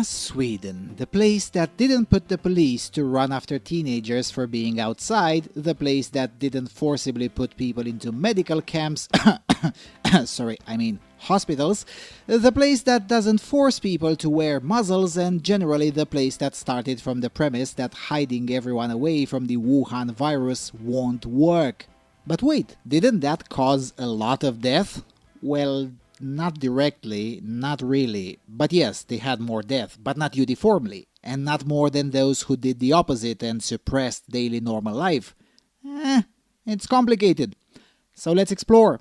Sweden, the place that didn't put the police to run after teenagers for being outside, the place that didn't forcibly put people into medical camps, hospitals, the place that doesn't force people to wear muzzles, and generally the place that started from the premise that hiding everyone away from the Wuhan virus won't work. But wait, didn't that cause a lot of death? Well, not directly, not really, but yes, they had more death, but not uniformly, and not more than those who did the opposite and suppressed daily normal life. It's complicated. So let's explore.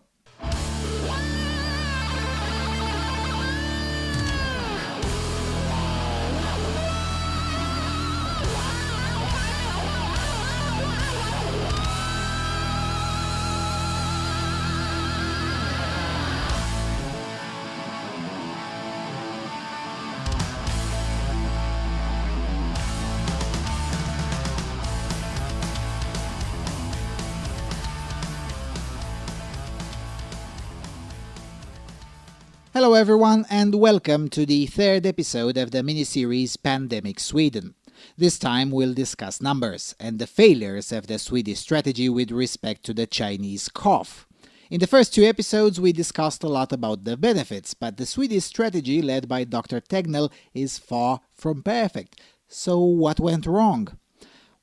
Hello everyone and welcome to the third episode of the miniseries Pandemic Sweden. This time we'll discuss numbers and the failures of the Swedish strategy with respect to the Chinese cough. In the first two episodes we discussed a lot about the benefits, but the Swedish strategy led by Dr. Tegnell is far from perfect. So what went wrong?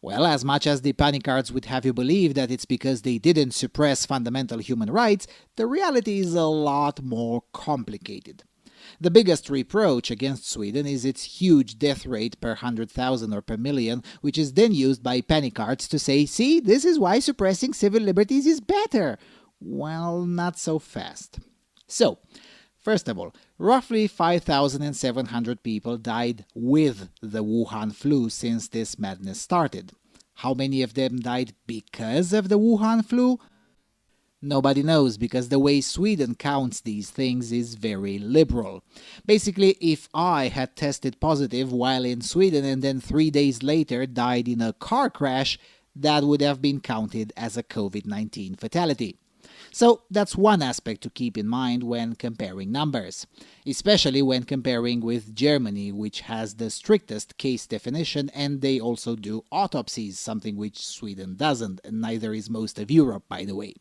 Well, as much as the panicards would have you believe that it's because they didn't suppress fundamental human rights, the reality is a lot more complicated. The biggest reproach against Sweden is its huge death rate per 100,000 or per million, which is then used by panicards to say, see, this is why suppressing civil liberties is better. Well, not so fast. So, first of all, roughly 5,700 people died with the Wuhan flu since this madness started. How many of them died because of the Wuhan flu? Nobody knows, because the way Sweden counts these things is very liberal. Basically, if I had tested positive while in Sweden and then 3 days later died in a car crash, that would have been counted as a COVID-19 fatality. So that's one aspect to keep in mind when comparing numbers, especially when comparing with Germany, which has the strictest case definition, and they also do autopsies, something which Sweden doesn't, and neither is most of Europe, by the way.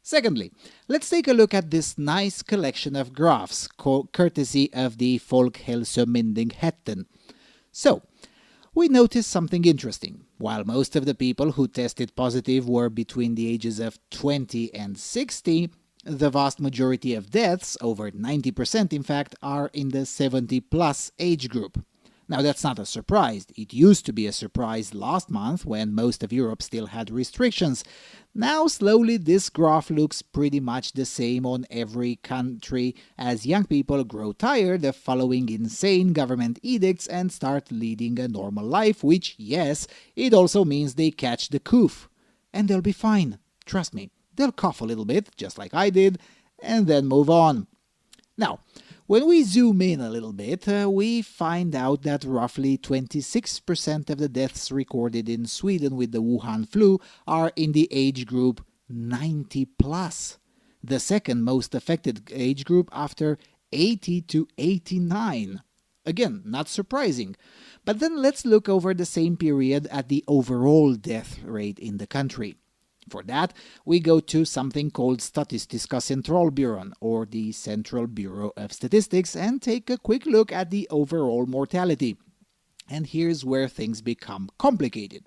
Secondly, let's take a look at this nice collection of graphs, courtesy of the Folkhälsomyndigheten. So, we noticed something interesting. While most of the people who tested positive were between the ages of 20 and 60, the vast majority of deaths, over 90% in fact, are in the 70-plus age group. Now that's not a surprise. It used to be a surprise last month when most of Europe still had restrictions. Now slowly this graph looks pretty much the same on every country as young people grow tired of following insane government edicts and start leading a normal life, which, yes, it also means they catch the cough. And they'll be fine. Trust me. They'll cough a little bit, just like I did, and then move on. Now, when we zoom in a little bit, we find out that roughly 26% of the deaths recorded in Sweden with the Wuhan flu are in the age group 90 plus, the second most affected age group after 80 to 89. Again, not surprising. But then let's look over the same period at the overall death rate in the country. For that, we go to something called Statistiska centralbyrån, or the Central Bureau of Statistics, and take a quick look at the overall mortality. And here's where things become complicated.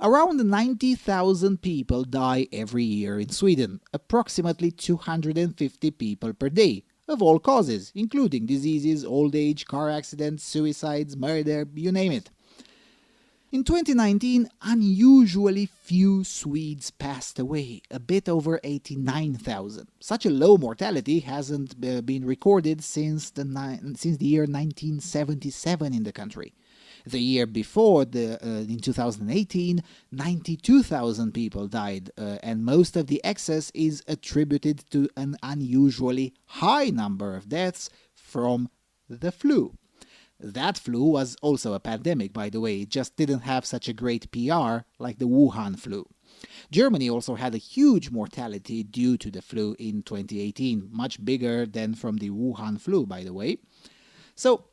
Around 90,000 people die every year in Sweden, approximately 250 people per day, of all causes, including diseases, old age, car accidents, suicides, murder, you name it. In 2019, unusually few Swedes passed away, a bit over 89,000. Such a low mortality hasn't been recorded since the year 1977 in the country. The year before, in 2018, 92,000 people died, and most of the excess is attributed to an unusually high number of deaths from the flu. That flu was also a pandemic, by the way, it just didn't have such a great PR like the Wuhan flu. Germany also had a huge mortality due to the flu in 2018, much bigger than from the Wuhan flu, by the way. So,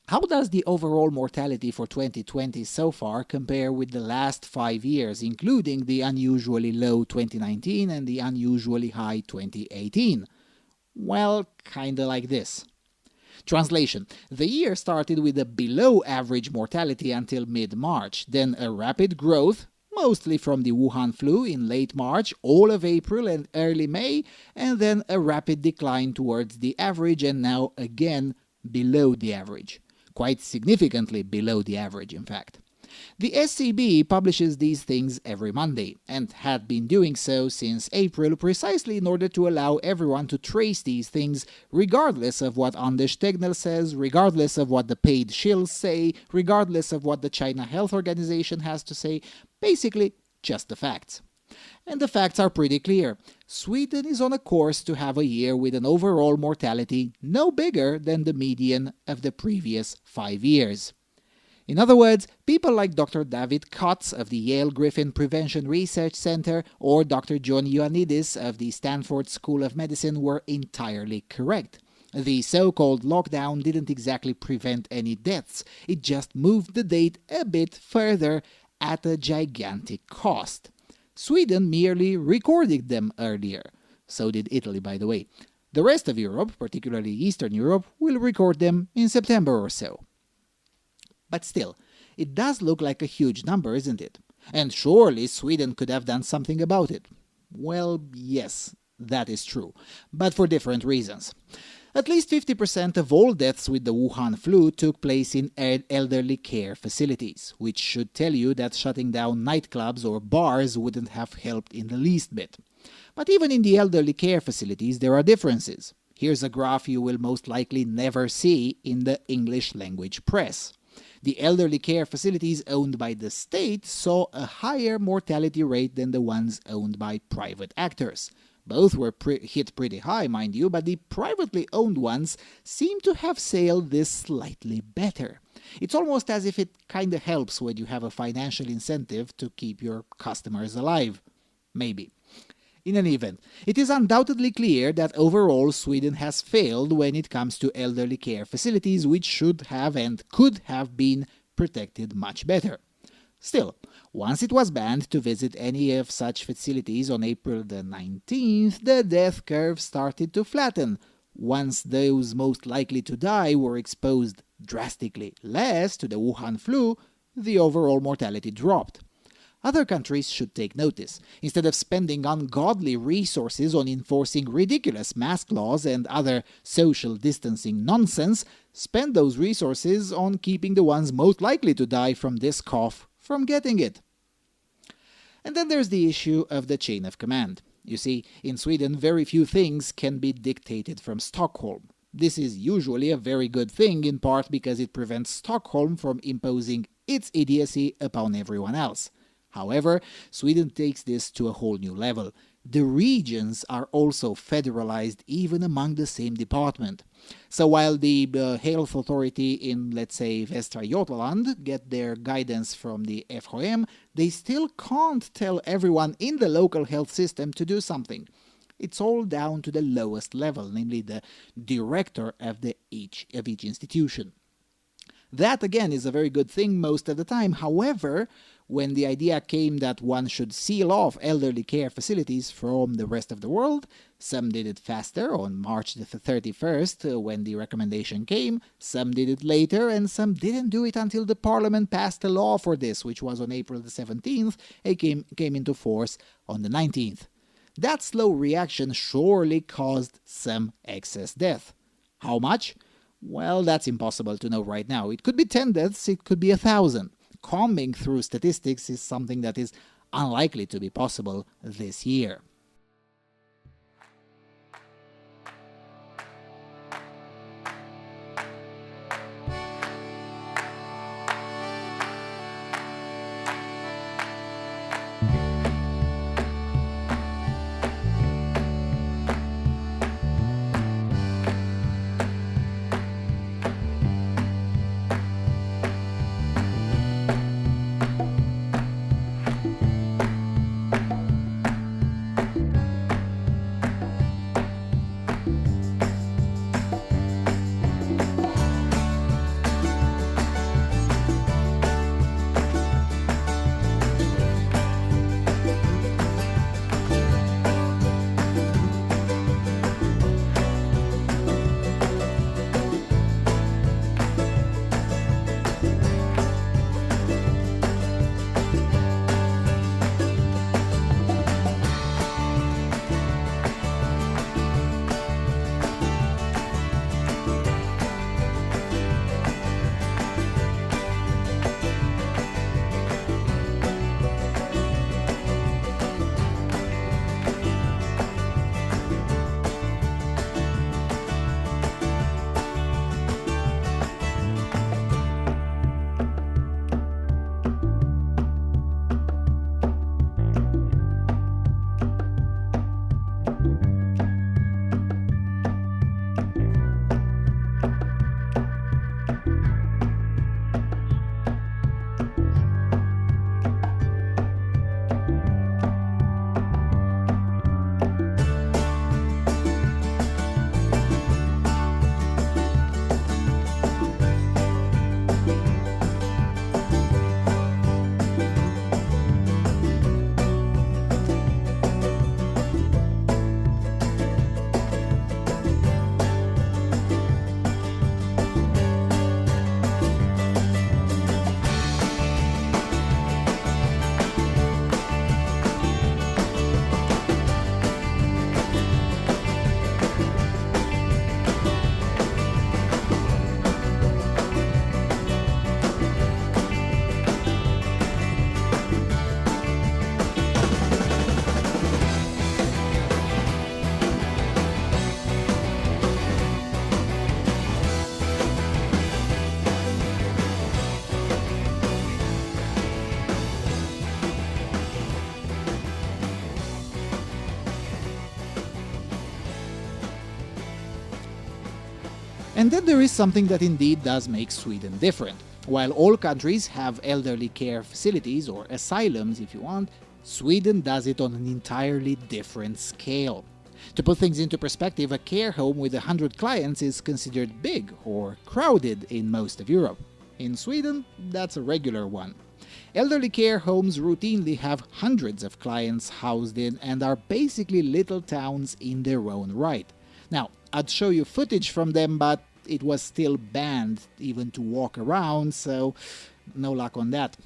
how does the overall mortality for 2020 so far compare with the last 5 years, including the unusually low 2019 and the unusually high 2018? Well, kinda like this. Translation. The year started with a below-average mortality until mid-March, then a rapid growth, mostly from the Wuhan flu in late March, all of April and early May, and then a rapid decline towards the average and now again below the average. Quite significantly below the average, in fact. The SCB publishes these things every Monday, and had been doing so since April precisely in order to allow everyone to trace these things regardless of what Anders Tegnell says, regardless of what the paid shills say, regardless of what the China Health Organization has to say, basically just the facts. And the facts are pretty clear. Sweden is on a course to have a year with an overall mortality no bigger than the median of the previous 5 years. In other words, people like Dr. David Kotz of the Yale Griffin Prevention Research Center or Dr. John Ioannidis of the Stanford School of Medicine were entirely correct. The so-called lockdown didn't exactly prevent any deaths, it just moved the date a bit further at a gigantic cost. Sweden merely recorded them earlier. So did Italy, by the way. The rest of Europe, particularly Eastern Europe, will record them in September or so. But still, it does look like a huge number, isn't it? And surely Sweden could have done something about it. Well, yes, that is true, but for different reasons. At least 50% of all deaths with the Wuhan flu took place in elderly care facilities, which should tell you that shutting down nightclubs or bars wouldn't have helped in the least bit. But even in the elderly care facilities, there are differences. Here's a graph you will most likely never see in the English language press. The elderly care facilities owned by the state saw a higher mortality rate than the ones owned by private actors. Both were hit pretty high, mind you, but the privately owned ones seem to have sailed this slightly better. It's almost as if it kinda helps when you have a financial incentive to keep your customers alive. Maybe. In any event, it is undoubtedly clear that overall Sweden has failed when it comes to elderly care facilities which should have and could have been protected much better. Still, once it was banned to visit any of such facilities on April the 19th, the death curve started to flatten. Once those most likely to die were exposed drastically less to the Wuhan flu, the overall mortality dropped. Other countries should take notice. Instead of spending ungodly resources on enforcing ridiculous mask laws and other social distancing nonsense, spend those resources on keeping the ones most likely to die from this cough from getting it. And then there's the issue of the chain of command. You see, in Sweden, very few things can be dictated from Stockholm. This is usually a very good thing, in part because it prevents Stockholm from imposing its idiocy upon everyone else. However, Sweden takes this to a whole new level. The regions are also federalized even among the same department. So while the health authority in, let's say, Västra Götaland get their guidance from the FHM, they still can't tell everyone in the local health system to do something. It's all down to the lowest level, namely the director of each institution. That, again, is a very good thing most of the time. However, when the idea came that one should seal off elderly care facilities from the rest of the world, some did it faster on March the 31st when the recommendation came, some did it later, and some didn't do it until the parliament passed a law for this, which was on April the 17th and came into force on the 19th. That slow reaction surely caused some excess death. How much? Well, that's impossible to know right now. It could be 10 deaths, it could be 1,000. Combing through statistics is something that is unlikely to be possible this year. And then there is something that indeed does make Sweden different. While all countries have elderly care facilities, or asylums if you want, Sweden does it on an entirely different scale. To put things into perspective, a care home with 100 clients is considered big or crowded in most of Europe. In Sweden, that's a regular one. Elderly care homes routinely have hundreds of clients housed in and are basically little towns in their own right. Now, I'd show you footage from them, but it was still banned even to walk around, so no luck on that.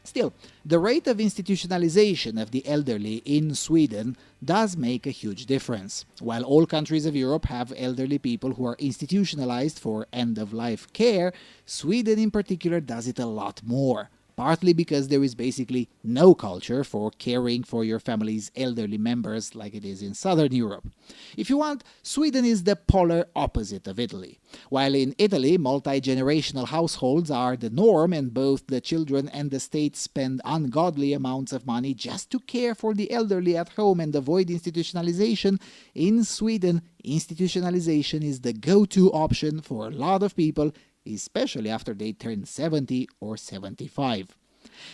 Still, the rate of institutionalization of the elderly in Sweden does make a huge difference. While all countries of Europe have elderly people who are institutionalized for end-of-life care, Sweden in particular does it a lot more. Partly because there is basically no culture for caring for your family's elderly members like it is in Southern Europe. If you want, Sweden is the polar opposite of Italy. While in Italy, multi-generational households are the norm and both the children and the state spend ungodly amounts of money just to care for the elderly at home and avoid institutionalization, in Sweden, institutionalization is the go-to option for a lot of people, especially after they turn 70 or 75.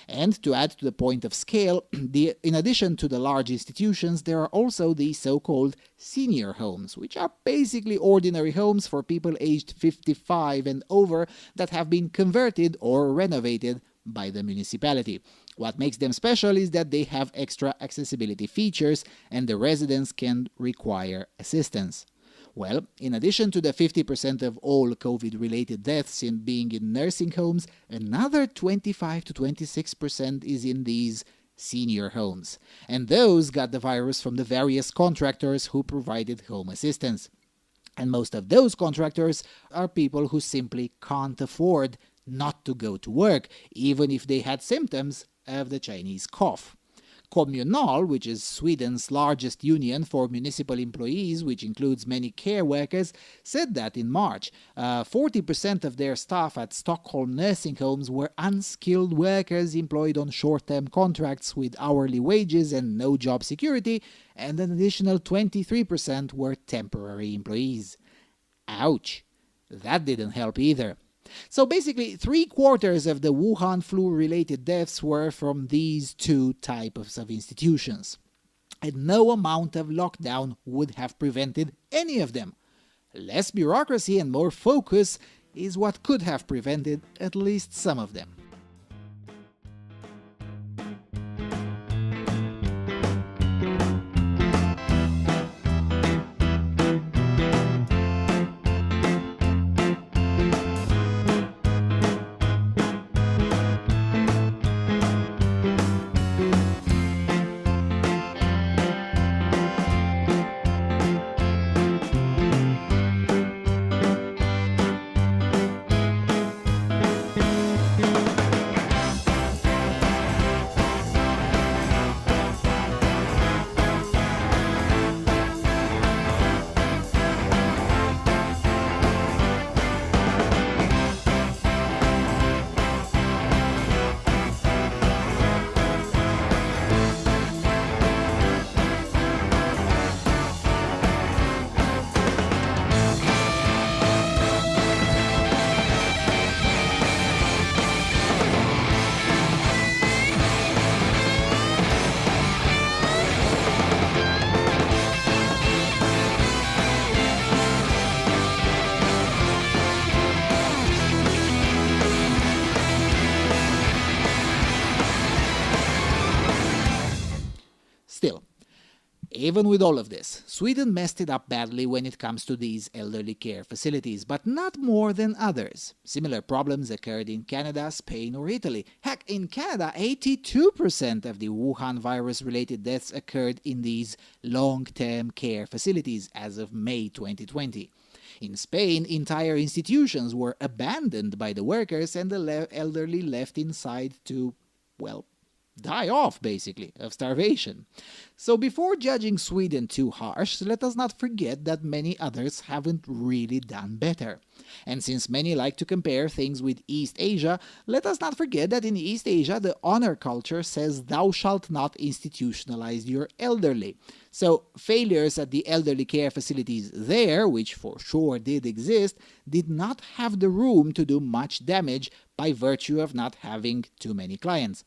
And to add to the point of scale, in addition to the large institutions, there are also the so-called senior homes, which are basically ordinary homes for people aged 55 and over that have been converted or renovated by the municipality. What makes them special is that they have extra accessibility features and the residents can require assistance. Well, in addition to the 50% of all COVID-related deaths being in nursing homes, another 25 to 26% is in these senior homes. And those got the virus from the various contractors who provided home assistance. And most of those contractors are people who simply can't afford not to go to work, even if they had symptoms of the Chinese cough. Kommunal, which is Sweden's largest union for municipal employees, which includes many care workers, said that in March, 40% of their staff at Stockholm nursing homes were unskilled workers employed on short-term contracts with hourly wages and no job security, and an additional 23% were temporary employees. Ouch! That didn't help either. So basically, 3/4 of the Wuhan flu-related deaths were from these two types of institutions. And no amount of lockdown would have prevented any of them. Less bureaucracy and more focus is what could have prevented at least some of them. Still, even with all of this, Sweden messed it up badly when it comes to these elderly care facilities, but not more than others. Similar problems occurred in Canada, Spain, or Italy. Heck, in Canada, 82% of the Wuhan virus-related deaths occurred in these long-term care facilities as of May 2020. In Spain, entire institutions were abandoned by the workers and the elderly left inside to, well, die off, basically, of starvation. So before judging Sweden too harsh, let us not forget that many others haven't really done better. And since many like to compare things with East Asia, let us not forget that in East Asia, the honor culture says thou shalt not institutionalize your elderly. So failures at the elderly care facilities there, which for sure did exist, did not have the room to do much damage by virtue of not having too many clients.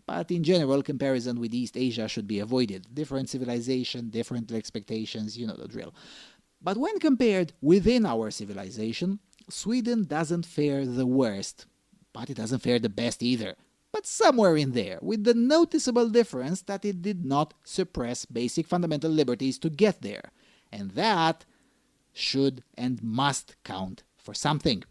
But in general, comparison with East Asia should be avoided. Different civilization, different expectations, you know the drill. But when compared within our civilization, Sweden doesn't fare the worst, but it doesn't fare the best either. But somewhere in there, with the noticeable difference that it did not suppress basic fundamental liberties to get there. And that should and must count for something.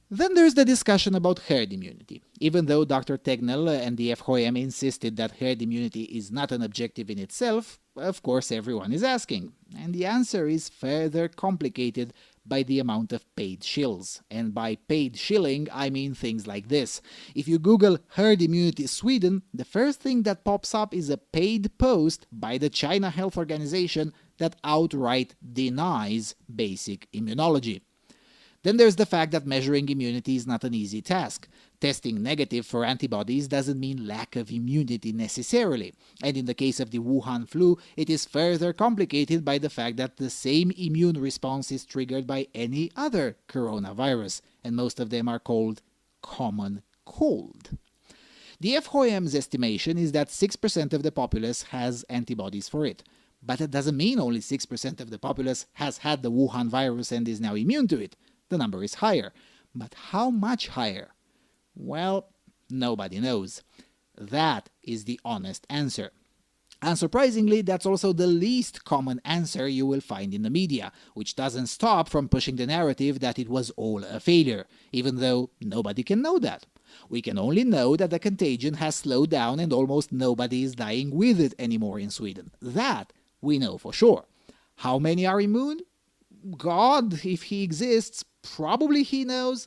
Then there's the discussion about herd immunity. Even though Dr. Tegnell and the FOM insisted that herd immunity is not an objective in itself, of course everyone is asking. And the answer is further complicated by the amount of paid shills. And by paid shilling, I mean things like this. If you Google herd immunity Sweden, the first thing that pops up is a paid post by the China Health Organization that outright denies basic immunology. Then there's the fact that measuring immunity is not an easy task. Testing negative for antibodies doesn't mean lack of immunity necessarily. And in the case of the Wuhan flu, it is further complicated by the fact that the same immune response is triggered by any other coronavirus, and most of them are called common cold. The FOM's estimation is that 6% of the populace has antibodies for it. But it doesn't mean only 6% of the populace has had the Wuhan virus and is now immune to it. The number is higher. But how much higher? Well, nobody knows. That is the honest answer. Unsurprisingly, that's also the least common answer you will find in the media, which doesn't stop from pushing the narrative that it was all a failure, even though nobody can know that. We can only know that the contagion has slowed down and almost nobody is dying with it anymore in Sweden. That we know for sure. How many are immune? God, if he exists, probably he knows,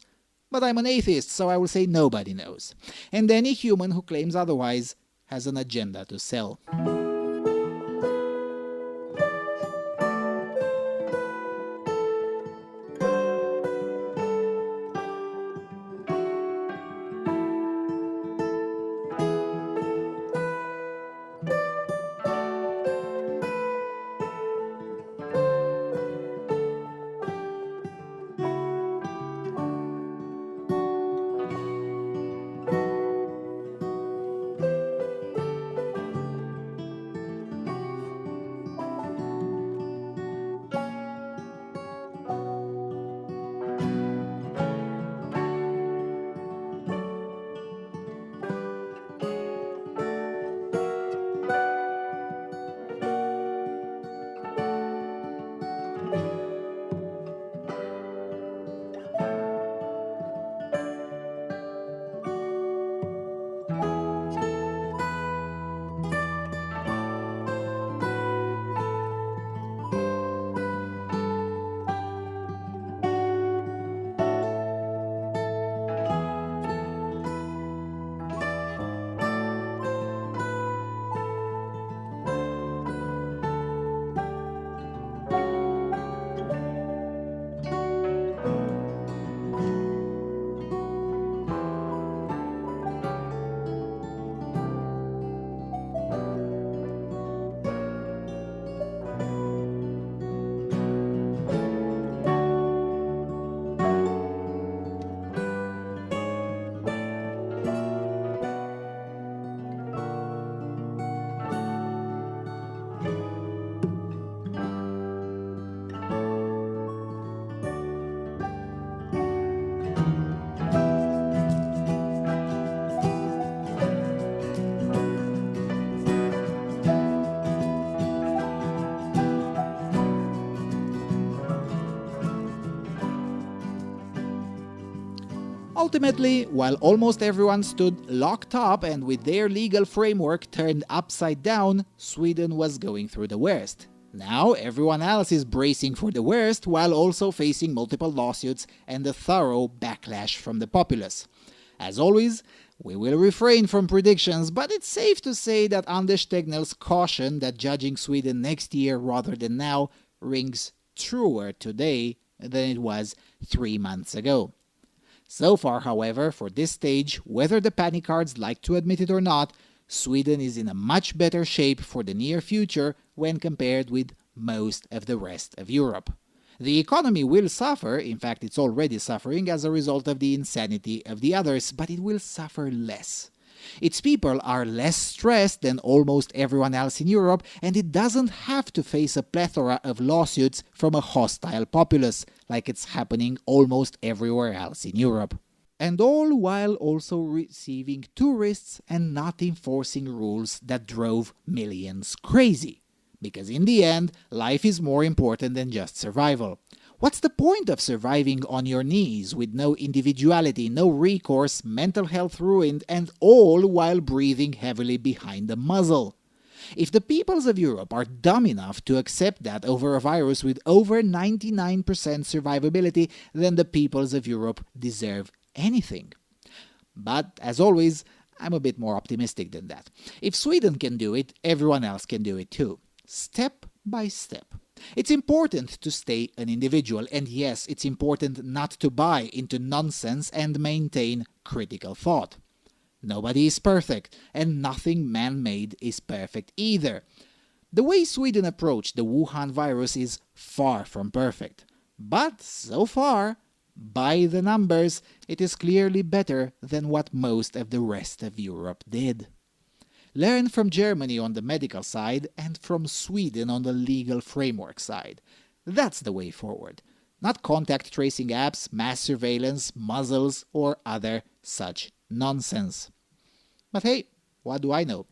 but I'm an atheist, so I will say nobody knows. And any human who claims otherwise has an agenda to sell. Ultimately, while almost everyone stood locked up and with their legal framework turned upside down, Sweden was going through the worst. Now everyone else is bracing for the worst while also facing multiple lawsuits and a thorough backlash from the populace. As always, we will refrain from predictions, but it's safe to say that Anders Tegnell's caution that judging Sweden next year rather than now rings truer today than it was 3 months ago. So far, however, for this stage, whether the panicards like to admit it or not, Sweden is in a much better shape for the near future when compared with most of the rest of Europe. The economy will suffer, in fact it's already suffering as a result of the insanity of the others, but it will suffer less. Its people are less stressed than almost everyone else in Europe, and it doesn't have to face a plethora of lawsuits from a hostile populace, like it's happening almost everywhere else in Europe. And all while also receiving tourists and not enforcing rules that drove millions crazy. Because in the end, life is more important than just survival. What's the point of surviving on your knees with no individuality, no recourse, mental health ruined, and all while breathing heavily behind the muzzle? If the peoples of Europe are dumb enough to accept that over a virus with over 99% survivability, then the peoples of Europe deserve anything. But, as always, I'm a bit more optimistic than that. If Sweden can do it, everyone else can do it too. Step by step. It's important to stay an individual, and yes, it's important not to buy into nonsense and maintain critical thought. Nobody is perfect, and nothing man-made is perfect either. The way Sweden approached the Wuhan virus is far from perfect. But so far, by the numbers, it is clearly better than what most of the rest of Europe did. Learn from Germany on the medical side and from Sweden on the legal framework side. That's the way forward. Not contact tracing apps, mass surveillance, muzzles, or other such nonsense. But hey, what do I know?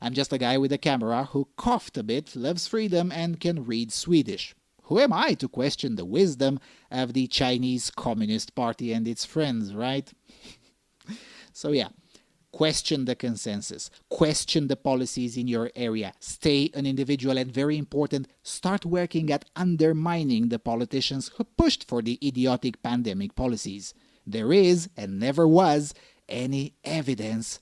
I'm just a guy with a camera who coughed a bit, loves freedom, and can read Swedish. Who am I to question the wisdom of the Chinese Communist Party and its friends, right? So yeah. Question the consensus. Question the policies in your area. Stay an individual, and very important, start working at undermining the politicians who pushed for the idiotic pandemic policies. There is, and never was, any evidence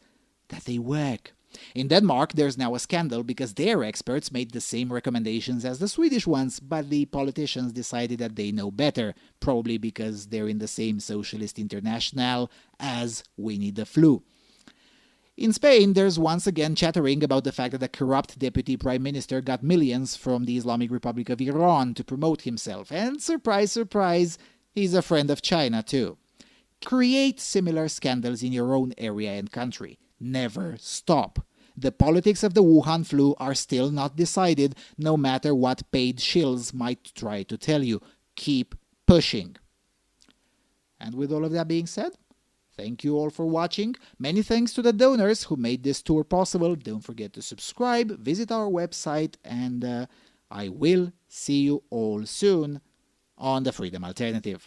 that they work. In Denmark, there's now a scandal because their experts made the same recommendations as the Swedish ones, but the politicians decided that they know better, probably because they're in the same socialist international as Winnie the Flu. In Spain, there's once again chattering about the fact that a corrupt deputy prime minister got millions from the Islamic Republic of Iran to promote himself, and surprise, surprise, he's a friend of China too. Create similar scandals in your own area and country. Never stop. The politics of the Wuhan flu are still not decided, no matter what paid shills might try to tell you. Keep pushing. And with all of that being said, thank you all for watching. Many thanks to the donors who made this tour possible. Don't forget to subscribe, visit our website, and I will see you all soon on the Freedom Alternative.